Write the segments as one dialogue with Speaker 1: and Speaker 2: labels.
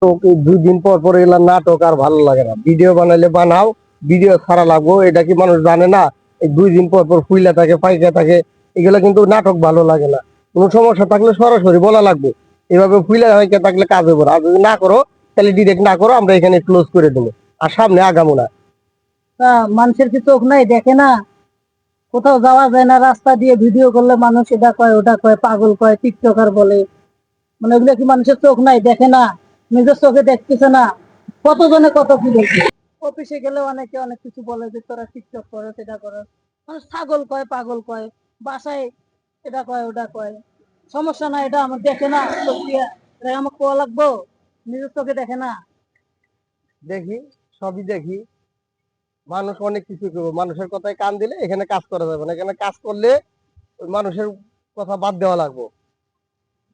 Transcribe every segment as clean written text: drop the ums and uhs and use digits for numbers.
Speaker 1: তো দুই দিন পর পর এগুলা নাটক আর ভালো লাগে না। ভিডিও বানাইলে বানাও, ভিডিও ছাড়া লাগবো, এটা কি মানুষ জানে না? এই দুই দিন পর পর ফুইলা থাকে, পাইকা থাকে, এগুলা কিন্তু নাটক ভালো লাগে না। কোনো সমস্যা থাকলে সরাসরি বলা লাগবে। এভাবে ফুইলা পাইকা থাকলে কাজ হবে না। আর যদি না করো তাহলে ডিরেক্ট না করো, আমরা এখানে ক্লোজ করে দেবো, আর সামনে আগামো না।
Speaker 2: তা মানুষের কি চোখ নাই, দেখে না? কোথাও যাওয়া যায় না, রাস্তা দিয়ে ভিডিও করলে মানুষ এটা কয় ওটা কয়, পাগল কয়, টিকটকার বলে। মানে ওগুলো কি মানুষের চোখ নাই, দেখে না? নিজের চোখে দেখতেছে না? কতজনে কত কি বলছে। অফিসে গেলে অনেকে অনেক কিছু বলে যে তোরা টিকটক করো, সেটা করো। মানুষ ছাগল কয়, পাগল কয়, বাসায় এটা কয় ওটা কয়। সমস্যা না, এটা আমার দেখে না, চোখ দিয়ে এটা আমার কোয়া লাগবো? নিজের চোখে দেখে না?
Speaker 1: দেখি, সবই দেখি। মানুষ অনেক কিছু করবো, মানুষের কথায় কান দিলে এখানে কাজ করা যাবে না। এখানে কাজ করলে ওই মানুষের কথা বাদ দেওয়া লাগবে।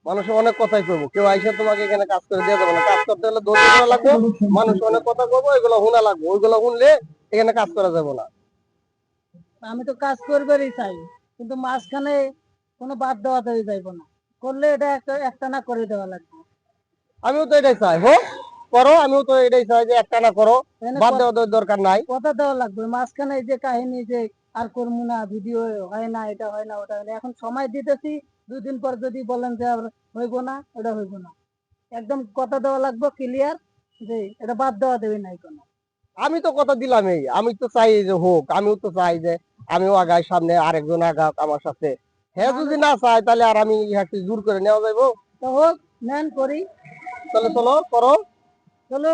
Speaker 1: মানুষ অনেক কথাই করবো, কেউ আইসা তোমাকে এখানে কাজ করে দিয়ে যাবে না। কাজ করতে হলে ধৈর্য করা লাগবে। মানুষ অনেক কথা করবো, এগুলো শোনা লাগবে, ওইগুলো শুনলে এখানে কাজ করা যাবে না।
Speaker 2: আমি তো কাজ করবারই চাই, কিন্তু মাঝখানে কোনো বাদ দেওয়া যাইব না। করলে এটা একটা একটা না করে দেওয়া লাগবে।
Speaker 1: আমিও তো এটাই চাই, হোক করো, আমিও তো এটাই চাই যে একটা না করো,
Speaker 2: এখানে
Speaker 1: বাদ দেওয়া তো দরকার নাই।
Speaker 2: কথা দেওয়া লাগবে। মাঝখানে এই যে কাহিনী যে আর করবো না, ভিডিও হয় না, এটা হয় না, ওটা হয় না, এখন সময় দিতেছি। 2 দিন পর যদি বলেন যে আর হইব না, ওটা হইব না। একদম কথা দেওয়া লাগবে ক্লিয়ার, যে এটা বাদ দেওয়া দেবে নাই কোনো।
Speaker 1: আমি তো কথা দিলামই, আমি তো চাই যে হোক, আমিও তো চাই যে আমিও আগাই, সামনে আরেকজন আগাক আমার সাথে। হ্যাঁ, যদি
Speaker 2: মানুষ
Speaker 1: না চায় তাহলে আর আমি ইহাকে জোর করে নেওয়া যাইবো?
Speaker 2: তো হোক, নেন করি।
Speaker 1: তাহলে চলো করো।
Speaker 2: চলো।